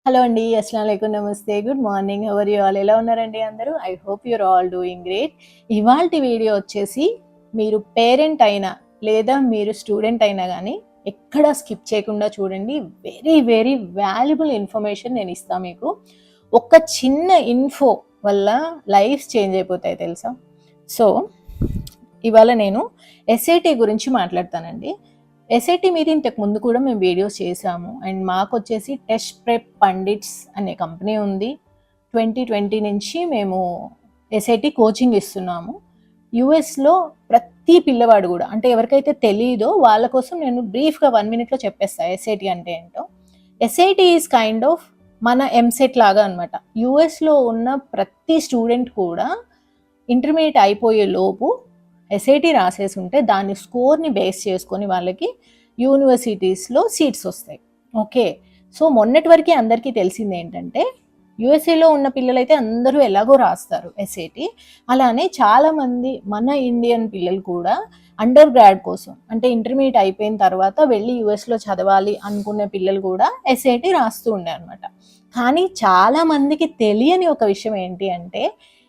Hello అండి. అస్సలాముఅలైకుం. నమస్తే. Good morning. How are you all? ఎలా ఉన్నారండి అందరూ? I hope your all doing great. ఇవాల్టి వీడియో వచ్చేసి మీరు పేరెంట్ అయినా లేదా మీరు స్టూడెంట్ అయినా గానీ ఎక్కడ స్కిప్ చేయకుండా చూడండి. వెరీ వెరీ వాల్యుబుల్ ఇన్ఫర్మేషన్ నేను ఇస్తా మీకు. ఒక చిన్న ఇన్ఫో వల్ల లైఫ్స్ చేంజ్ అయిపోతాయి తెలుసా? సో ఇవాళ నేను ఎస్ఐటి గురించి మాట్లాడతానండి. ఎస్ఐటి మీద ఇంతకు ముందు కూడా మేము వీడియోస్ చేసాము. అండ్ మాకు వచ్చేసి టెస్ట్ ప్రెప్ పండిట్స్ అనే కంపెనీ ఉంది. 2020 నుంచి మేము ఎస్ఐటి కోచింగ్ ఇస్తున్నాము. యుఎస్లో ప్రతి పిల్లవాడు కూడా, అంటే ఎవరికైతే తెలియదో వాళ్ళ కోసం నేను బ్రీఫ్గా 1 minute చెప్పేస్తాను ఎస్ఐటి అంటే ఏంటో. ఎస్ఐటి ఈజ్ కైండ్ ఆఫ్ మన ఎంసెట్ లాగా అనమాట. యుఎస్లో ఉన్న ప్రతి స్టూడెంట్ కూడా ఇంటర్మీడియట్ అయిపోయే లోపు ఎస్ఐటి రాసేసి ఉంటే దాని స్కోర్ని బేస్ చేసుకొని వాళ్ళకి యూనివర్సిటీస్లో సీట్స్ వస్తాయి. ఓకే, సో మొన్నటి వరకు అందరికీ తెలిసింది ఏంటంటే యుఎస్ఏలో ఉన్న పిల్లలైతే అందరూ ఎలాగో రాస్తారు ఎస్ఐటి. అలానే చాలామంది మన ఇండియన్ పిల్లలు కూడా అండర్ గ్రాడ్ కోసం, అంటే ఇంటర్మీడియట్ అయిపోయిన తర్వాత వెళ్ళి యుఎస్లో చదవాలి అనుకునే పిల్లలు కూడా ఎస్ఐటి రాస్తూ ఉండే అనమాట. కానీ చాలామందికి తెలియని ఒక విషయం ఏంటి అంటే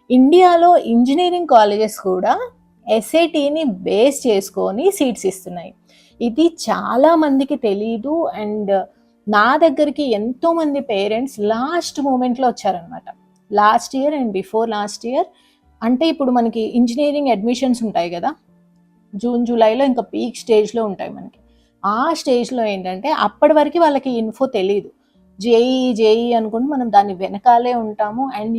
ఇండియాలో ఇంజనీరింగ్ కాలేజెస్ కూడా ఎస్ఐటిని బేస్ చేసుకొని సీట్స్ ఇస్తున్నాయి. ఇది చాలా మందికి తెలీదు. అండ్ నా దగ్గరికి ఎంతోమంది పేరెంట్స్ లాస్ట్ మూమెంట్లో వచ్చారనమాట. Last year and before last year, అంటే ఇప్పుడు మనకి ఇంజనీరింగ్ అడ్మిషన్స్ ఉంటాయి కదా, జూన్ జూలైలో ఇంకా పీక్ స్టేజ్లో ఉంటాయి మనకి. ఆ స్టేజ్లో ఏంటంటే అప్పటి వరకు వాళ్ళకి ఇన్ఫో తెలీదు. జేఈ అనుకుంటే మనం దాని వెనకాలే ఉంటాము. అండ్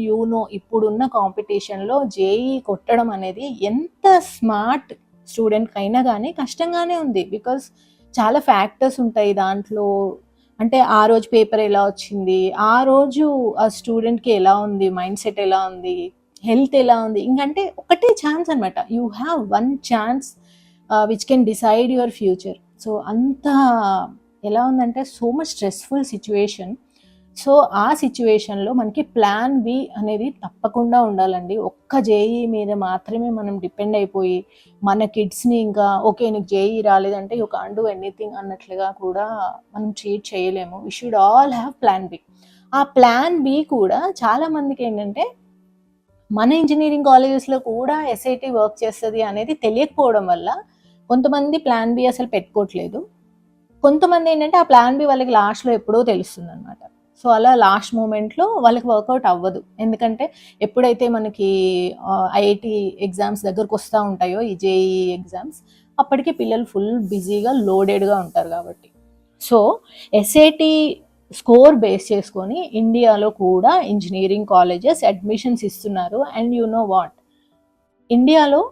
ఇప్పుడున్న కాంపిటీషన్లో జేఈ కొట్టడం అనేది ఎంత స్మార్ట్ స్టూడెంట్కి అయినా కానీ కష్టంగానే ఉంది. బికాస్ చాలా ఫ్యాక్టర్స్ ఉంటాయి దాంట్లో. అంటే ఆ రోజు పేపర్ ఎలా వచ్చింది, ఆ రోజు ఆ స్టూడెంట్కి ఎలా ఉంది, మైండ్ సెట్ ఎలా ఉంది, హెల్త్ ఎలా ఉంది, ఇంకంటే ఒకటే ఛాన్స్ అనమాట. You have one chance which can decide your future. So అంత ఎలా ఉందంటే so much stressful situation. So ఆ సిచ్యువేషన్లో మనకి ప్లాన్ బి అనేది తప్పకుండా ఉండాలండి. ఒక్క జేఈ మీద మాత్రమే మనం డిపెండ్ అయిపోయి మన కిడ్స్ని ఇంకా ఓకే నీకు జేఈ రాలేదంటే యూ కాంట్ డూ ఎనీథింగ్ అన్నట్లుగా కూడా మనం ట్రీట్ చేయలేము. We should all have plan B. ఆ ప్లాన్ బి కూడా చాలామందికి ఏంటంటే మన ఇంజనీరింగ్ కాలేజెస్లో కూడా ఎస్ఐటి వర్క్ చేస్తుంది అనేది తెలియకపోవడం వల్ల కొంతమంది ప్లాన్ బి అసలు పెట్టుకోవట్లేదు. కొంతమంది ఏంటంటే ఆ ప్లాన్ బి వాళ్ళకి లాస్ట్లో ఎప్పుడో తెలుస్తుంది అనమాట. సో అలా లాస్ట్ మూమెంట్లో వాళ్ళకి వర్కౌట్ అవ్వదు. ఎందుకంటే ఎప్పుడైతే మనకి ఐఐటి ఎగ్జామ్స్ దగ్గరకు వస్తూ ఉంటాయో ఈ జేఈ ఎగ్జామ్స్, అప్పటికి పిల్లలు ఫుల్ బిజీగా లోడెడ్గా ఉంటారు కాబట్టి. సో ఎస్ఐటి స్కోర్ బేస్ చేసుకొని ఇండియాలో కూడా ఇంజనీరింగ్ కాలేజెస్ అడ్మిషన్స్ ఇస్తున్నారు. అండ్ యు నో వాట్, ఇండియాలో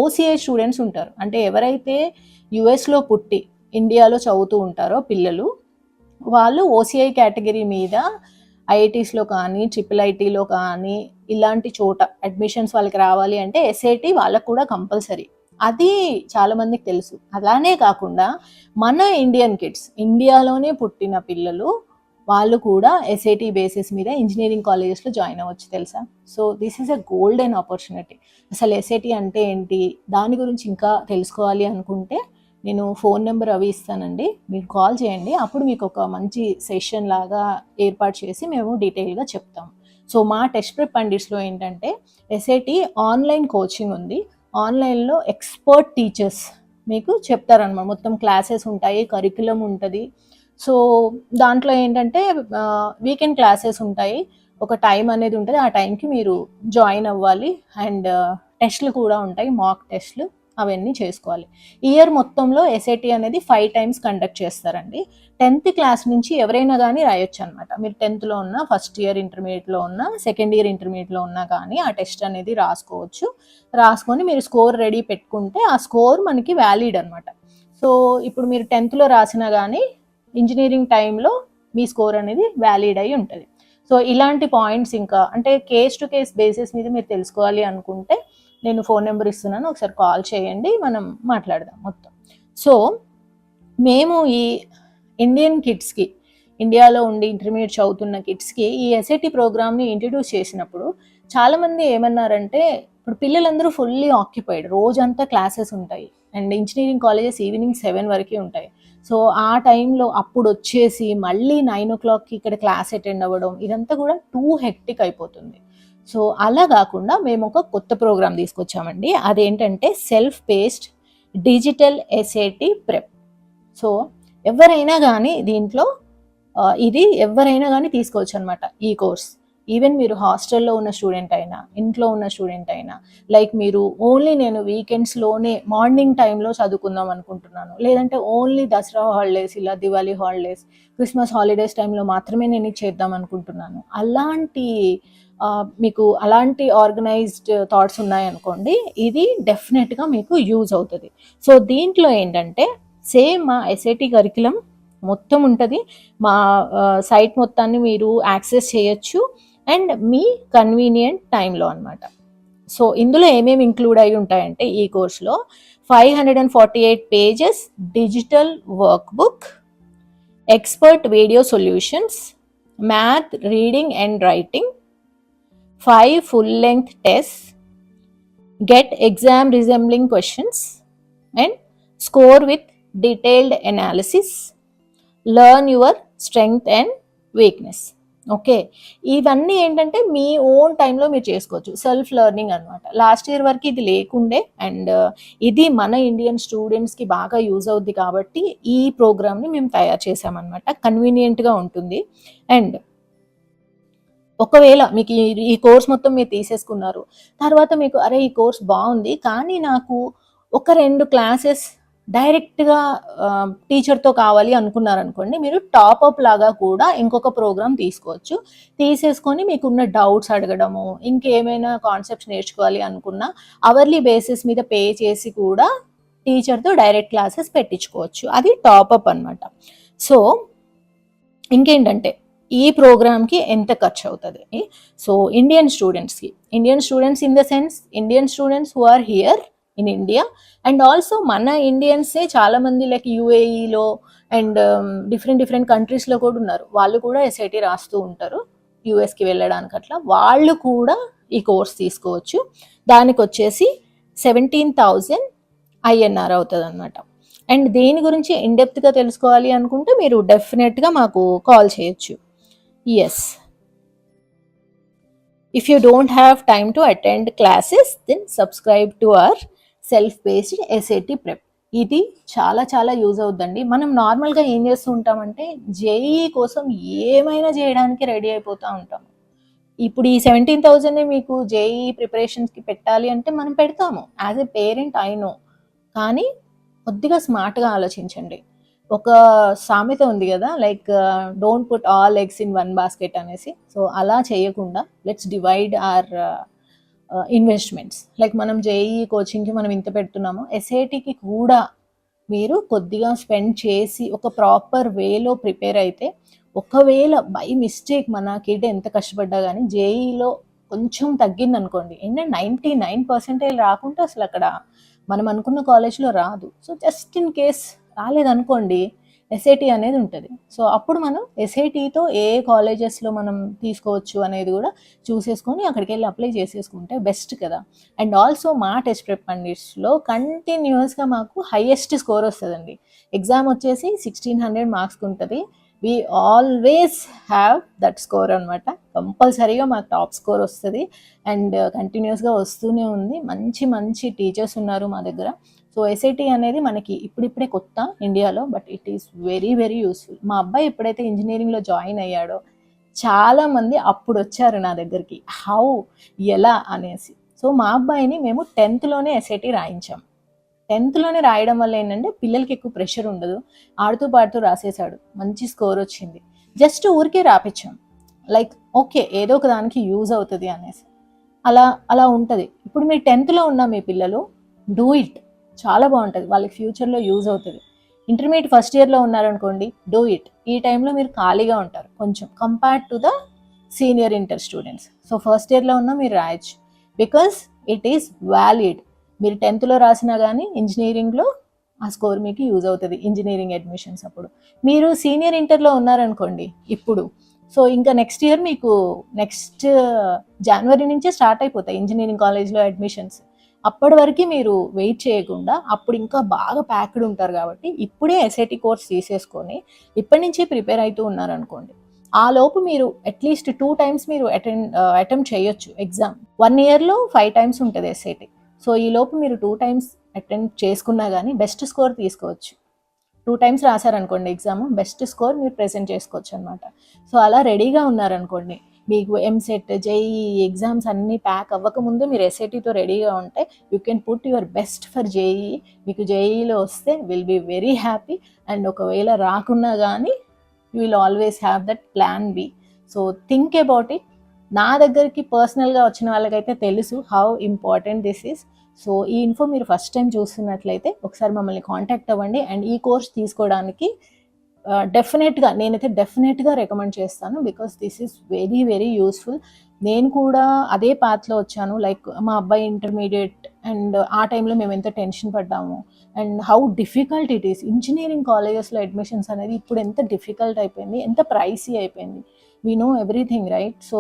ఓసిఐ స్టూడెంట్స్ ఉంటారు. అంటే ఎవరైతే యుఎస్లో పుట్టి ఇండియాలో చదువుతూ ఉంటారో పిల్లలు, వాళ్ళు ఓసిఐ కేటగిరీ మీద ఐఐటీస్లో కానీ ఐఐటీలో కానీ ఇలాంటి చోట అడ్మిషన్స్ వాళ్ళకి రావాలి అంటే ఎస్ఐటి వాళ్ళకు కూడా కంపల్సరీ. అది చాలామందికి తెలుసు. అలానే కాకుండా మన ఇండియన్ కిడ్స్, ఇండియాలోనే పుట్టిన పిల్లలు, వాళ్ళు కూడా ఎస్ఐటి బేసిస్ మీద ఇంజనీరింగ్ కాలేజెస్లో జాయిన్ అవ్వచ్చు తెలుసా. So this is a golden opportunity. అసలు ఎస్ఐటి అంటే ఏంటి, దాని గురించి ఇంకా తెలుసుకోవాలి అనుకుంటే నేను ఫోన్ నెంబర్ అవి ఇస్తానండి, మీరు కాల్ చేయండి. అప్పుడు మీకు ఒక మంచి సెషన్ లాగా ఏర్పాటు చేసి మేము డీటెయిల్గా చెప్తాం. సో మా టెస్ట్ ప్రెప్ పండిట్స్లో ఏంటంటే ఎస్ఐటి ఆన్లైన్ కోచింగ్ ఉంది. ఆన్లైన్లో ఎక్స్పర్ట్ టీచర్స్ మీకు చెప్తారనమాట. మొత్తం క్లాసెస్ ఉంటాయి, కరికులం ఉంటుంది. సో దాంట్లో ఏంటంటే వీకెండ్ క్లాసెస్ ఉంటాయి, ఒక టైం అనేది ఉంటుంది. ఆ టైంకి మీరు జాయిన్ అవ్వాలి. అండ్ టెస్ట్లు కూడా ఉంటాయి, మాక్ టెస్ట్లు, అవన్నీ చేసుకోవాలి. ఇయర్ మొత్తంలో ఎస్ఐటి అనేది 5 times కండక్ట్ చేస్తారండి. 10th క్లాస్ నుంచి ఎవరైనా కానీ రాయొచ్చు అనమాట. మీరు 10thలో ఉన్నా, ఫస్ట్ ఇయర్ ఇంటర్మీడియట్లో ఉన్నా, సెకండ్ ఇయర్ ఇంటర్మీడియట్లో ఉన్నా కానీ ఆ టెస్ట్ అనేది రాసుకోవచ్చు. రాసుకొని మీరు స్కోర్ రెడీ పెట్టుకుంటే ఆ స్కోర్ మనకి వ్యాలిడ్ అనమాట. సో ఇప్పుడు మీరు 10thలో రాసినా కానీ ఇంజనీరింగ్ టైంలో మీ స్కోర్ అనేది వ్యాలిడ్ అయి ఉంటుంది. సో ఇలాంటి పాయింట్స్ ఇంకా అంటే కేస్ టు కేస్ బేసిస్ మీద మీరు తెలుసుకోవాలి అనుకుంటే నేను ఫోన్ నెంబర్ ఇస్తున్నాను, ఒకసారి కాల్ చేయండి, మనం మాట్లాడదాం మొత్తం. సో మేము ఈ ఇండియన్ కిడ్స్కి, ఇండియాలో ఉండి ఇంటర్మీడియట్ చదువుతున్న కిడ్స్కి ఈ ఎస్ఐటి ప్రోగ్రామ్ని ఇంట్రడ్యూస్ చేసినప్పుడు చాలామంది ఏమన్నారంటే ఇప్పుడు పిల్లలందరూ ఫుల్లీ ఆక్యుపైడ్, రోజంతా క్లాసెస్ ఉంటాయి. అండ్ ఇంజనీరింగ్ కాలేజెస్ ఈవినింగ్ 7 వరకు ఉంటాయి. సో ఆ టైంలో అప్పుడు వచ్చేసి మళ్ళీ 9 o'clockకి ఇక్కడ క్లాస్ అటెండ్ అవ్వడం ఇదంతా కూడా టూ హెక్టిక్ అయిపోతుంది. సో అలా కాకుండా మేము ఒక కొత్త ప్రోగ్రామ్ తీసుకొచ్చామండి. అదేంటంటే self paced digital SAT prep. So ఎవరైనా కానీ దీంట్లో ఇది ఎవరైనా కానీ తీసుకోవచ్చు అనమాట ఈ కోర్స్. ఈవెన్ మీరు హాస్టల్లో ఉన్న స్టూడెంట్ అయినా, ఇంట్లో ఉన్న స్టూడెంట్ అయినా, లైక్ మీరు ఓన్లీ నేను వీకెండ్స్లోనే మార్నింగ్ టైంలో చదువుకుందాం అనుకుంటున్నాను, లేదంటే ఓన్లీ దసరా హాలిడేస్, ఇలా దివాళీ హాలిడేస్, క్రిస్మస్ హాలిడేస్ టైంలో మాత్రమే నేను ఇది చేద్దాం అనుకుంటున్నాను, అలాంటి మీకు అలాంటి ఆర్గనైజ్డ్ థాట్స్ ఉన్నాయనుకోండి, ఇది డెఫినెట్గా మీకు యూజ్ అవుతుంది. సో దీంట్లో ఏంటంటే సేమ్ మా ఎస్ఏటి కరికులం మొత్తం ఉంటుంది. మా సైట్ మొత్తాన్ని మీరు యాక్సెస్ చేయొచ్చు అండ్ మీ కన్వీనియంట్ టైంలో అనమాట. సో ఇందులో ఏమేమి ఇంక్లూడ్ అయి ఉంటాయంటే ఈ కోర్స్లో 548 pages digital work book, expert video solutions, math reading and writing, 5 full-length tests, get exam resembling questions and score with detailed analysis, learn your strength and weakness. Okay, ఇవన్నీ ఏంటంటే మీ ఓన్ టైంలో మీరు చేసుకోవచ్చు, సెల్ఫ్ లెర్నింగ్ అనమాట. Last year వరకు ఇది లేకుండే and ఇది మన ఇండియన్ స్టూడెంట్స్కి బాగా యూజ్ అవుద్ది కాబట్టి ఈ ప్రోగ్రామ్ని మేము తయారు చేసామన్నమాట. కన్వీనియంట్గా ఉంటుంది. అండ్ ఒకవేళ మీకు ఈ కోర్స్ మొత్తం మీరు తీసేసుకున్నారు, తర్వాత మీకు అరే ఈ కోర్స్ బాగుంది కానీ నాకు ఒక 2 క్లాసెస్ డైరెక్ట్గా టీచర్తో కావాలి అనుకున్నారనుకోండి, మీరు టాప్అప్ లాగా కూడా ఇంకొక ప్రోగ్రామ్ తీసుకోవచ్చు. తీసేసుకొని మీకున్న డౌట్స్ అడగడము, ఇంకేమైనా కాన్సెప్ట్స్ నేర్చుకోవాలి అనుకున్నా అవర్లీ బేసిస్ మీద పే చేసి కూడా టీచర్తో డైరెక్ట్ క్లాసెస్ పెట్టించుకోవచ్చు. అది టాప్అప్ అనమాట. సో ఇంకేంటంటే ఈ ప్రోగ్రామ్కి ఎంత ఖర్చు అవుతుంది? So Indian students in the sense Indian students who are here in India and also మన ఇండియన్సే చాలామంది లైక్ యూఏఈలో అండ్ డిఫరెంట్ కంట్రీస్లో కూడా ఉన్నారు. వాళ్ళు కూడా ఎస్ఐటి రాస్తూ ఉంటారు యూఎస్కి వెళ్ళడానికి. అట్లా వాళ్ళు కూడా ఈ కోర్స్ తీసుకోవచ్చు. దానికి వచ్చేసి 17,000 INR అవుతుంది అనమాట. అండ్ దీని గురించి ఇన్డెప్త్గా తెలుసుకోవాలి అనుకుంటే మీరు డెఫినెట్గా మాకు కాల్ చేయొచ్చు. Yes, if you don't have time to attend classes, then subscribe to our self-paced SAT prep. ఇది చాలా చాలా యూజ్ అవుద్దండి. మనం నార్మల్గా ఏం చేస్తూ ఉంటామంటే జేఈ కోసం ఏమైనా చేయడానికి రెడీ అయిపోతూ ఉంటాము. ఇప్పుడు ఈ 17,000 మీకు జేఈ ప్రిపరేషన్స్కి పెట్టాలి అంటే మనం పెడతాము. As a parent I know, కానీ కొద్దిగా స్మార్ట్గా ఆలోచించండి. ఒక సామెత ఉంది కదా, like don't put all eggs in one basket అనేసి. సో అలా చేయకుండా let's divide our investments. Like మనం జేఈ కోచింగ్కి మనం ఇంత పెడుతున్నాము, ఎస్ఏటికి కూడా మీరు కొద్దిగా స్పెండ్ చేసి ఒక ప్రాపర్ వేలో ప్రిపేర్ అయితే, ఒకవేళ బై మిస్టేక్ మన కిడ్ ఎంత కష్టపడ్డా కానీ జేఈలో కొంచెం తగ్గింది అనుకోండి, ఏంటంటే 99% రాకుంటే అసలు అక్కడ మనం అనుకున్న కాలేజ్లో రాదు. సో జస్ట్ ఇన్ కేస్ రాలేదనుకోండి, ఎస్ఐటి అనేది ఉంటుంది. సో అప్పుడు మనం ఎస్ఐటితో ఏ కాలేజెస్లో మనం తీసుకోవచ్చు అనేది కూడా చూసేసుకొని అక్కడికి వెళ్ళి అప్లై చేసేసుకుంటే బెస్ట్ కదా. అండ్ ఆల్సో మా టెస్ట్ ప్రెప్ పండిట్స్లో కంటిన్యూస్గా మాకు హైయెస్ట్ స్కోర్ వస్తుందండి. ఎగ్జామ్ వచ్చేసి 1600 మార్క్స్కి ఉంటుంది. We always have that score అనమాట. కంపల్సరీగా మాకు టాప్ స్కోర్ వస్తుంది అండ్ కంటిన్యూస్గా వస్తూనే ఉంది. మంచి మంచి టీచర్స్ ఉన్నారు మా దగ్గర. సో ఎస్ఐటి అనేది మనకి ఇప్పుడిప్పుడే కొత్త ఇండియాలో, but it is very very useful. మా అబ్బాయి ఎప్పుడైతే ఇంజనీరింగ్లో జాయిన్ అయ్యాడో చాలామంది అప్పుడు వచ్చారు నా దగ్గరికి, హౌ ఎలా అనేసి. సో మా అబ్బాయిని మేము 10th ఎస్ఐటి రాయించాం. 10th రాయడం వల్ల ఏంటంటే పిల్లలకి ఎక్కువ ప్రెషర్ ఉండదు, ఆడుతూ పాడుతూ రాసేసాడు, మంచి స్కోర్ వచ్చింది. జస్ట్ ఊరికే రాపించాం, లైక్ ఓకే ఏదో ఒక దానికి యూజ్ అవుతుంది అనేసి. అలా ఉంటుంది. ఇప్పుడు మీరు 10th ఉన్న మీ పిల్లలు డూ ఇట్, చాలా బాగుంటుంది, వాళ్ళకి ఫ్యూచర్లో యూజ్ అవుతుంది. ఇంటర్మీడియట్ ఫస్ట్ ఇయర్లో ఉన్నారనుకోండి, డూ ఇట్. ఈ టైంలో మీరు ఖాళీగా ఉంటారు కొంచెం compared to the senior inter students. So first ఇయర్లో ఉన్న మీరు రాయొచ్చు, బికాస్ ఇట్ ఈస్ వ్యాలిడ్. మీరు 10th రాసినా కానీ ఇంజనీరింగ్లో ఆ స్కోర్ మీకు యూజ్ అవుతుంది, ఇంజనీరింగ్ అడ్మిషన్స్ అప్పుడు. మీరు సీనియర్ ఇంటర్లో ఉన్నారనుకోండి ఇప్పుడు, సో ఇంకా నెక్స్ట్ ఇయర్ మీకు నెక్స్ట్ జనవరి నుంచే స్టార్ట్ అయిపోతాయి ఇంజనీరింగ్ కాలేజ్లో అడ్మిషన్స్. అప్పటి వరకు మీరు వెయిట్ చేయకుండా అప్పుడు ఇంకా బాగా ప్యాక్డ్ ఉంటారు కాబట్టి ఇప్పుడే ఎస్ఐటి కోర్స్ తీసేసుకొని ఇప్పటి నుంచి ప్రిపేర్ అవుతూ ఉన్నారనుకోండి, ఆ లోపు మీరు అట్లీస్ట్ 2 టైమ్స్ మీరు అటెంప్ట్ చేయొచ్చు ఎగ్జామ్. 1 ఇయర్లో 5 టైమ్స్ ఉంటుంది ఎస్ఐటి. సో ఈ లోపు మీరు 2 టైమ్స్ అటెంప్ట్ చేసుకున్నా కానీ బెస్ట్ స్కోర్ తీసుకోవచ్చు. 2 టైమ్స్ రాశారనుకోండి ఎగ్జామ్, బెస్ట్ స్కోర్ మీరు ప్రెజెంట్ చేసుకోవచ్చు అనమాట. సో అలా రెడీగా ఉన్నారనుకోండి, మీకు ఎంసెట్, జేఈఈ ఎగ్జామ్స్ అన్నీ ప్యాక్ అవ్వకముందు మీరు ఎస్ఐటీతో రెడీగా ఉంటే you can put your best for JEE. మీకు జేఈఈలో వస్తే will be very happy. And ఒకవేళ రాకున్నా కానీ you will always have that plan B. So think about it. నా దగ్గరికి పర్సనల్గా వచ్చిన వాళ్ళకైతే తెలుసు how important this is. So ఈ ఇన్ఫో మీరు ఫస్ట్ టైం చూస్తున్నట్లయితే ఒకసారి మమ్మల్ని కాంటాక్ట్ అవ్వండి. అండ్ ఈ కోర్స్ తీసుకోవడానికి నేనైతే డెఫినెట్గా రికమెండ్ చేస్తాను. Because this is very very useful. నేను కూడా అదే పాత్లో వచ్చాను. లైక్ మా అబ్బాయి ఇంటర్మీడియట్, అండ్ ఆ టైంలో మేము ఎంత టెన్షన్ పడ్డాము and how difficult it is. Engineering కాలేజెస్లో అడ్మిషన్స్ అనేది ఇప్పుడు ఎంత డిఫికల్ట్ అయిపోయింది, ఎంత ప్రైసీ అయిపోయింది. We know everything, right? So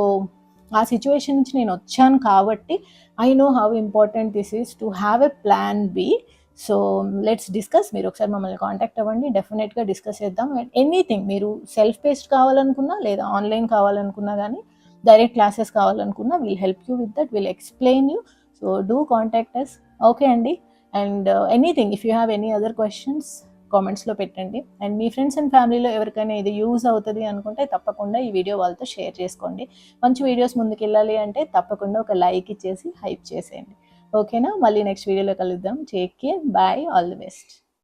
ఆ సిచ్యువేషన్ నుంచి నేను వచ్చాను కాబట్టి I know how important this is to have a plan B. So let's discuss. మీరు ఒకసారి మమ్మల్ని కాంటాక్ట్ అవ్వండి, డెఫినెట్గా డిస్కస్ చేద్దాం. అండ్ ఎనీథింగ్ మీరు సెల్ఫ్ బేస్డ్ కావాలనుకున్నా లేదా ఆన్లైన్ కావాలనుకున్నా కానీ, డైరెక్ట్ క్లాసెస్ కావాలనుకున్నా, will help you with that, will explain you. So do contact us. Okay అండి. And anything if you have any other questions కామెంట్స్లో పెట్టండి. అండ్ మీ ఫ్రెండ్స్ అండ్ ఫ్యామిలీలో ఎవరికైనా ఇది యూజ్ అవుతుంది అనుకుంటే తప్పకుండా ఈ వీడియో వాళ్ళతో షేర్ చేసుకోండి. మంచి వీడియోస్ ముందుకు వెళ్ళాలి అంటే తప్పకుండా ఒక లైక్ ఇచ్చేసి హైప్ చేసేయండి. ఓకేనా? మళ్ళీ నెక్స్ట్ వీడియోలో కలుద్దాం. Take care, bye, all the best.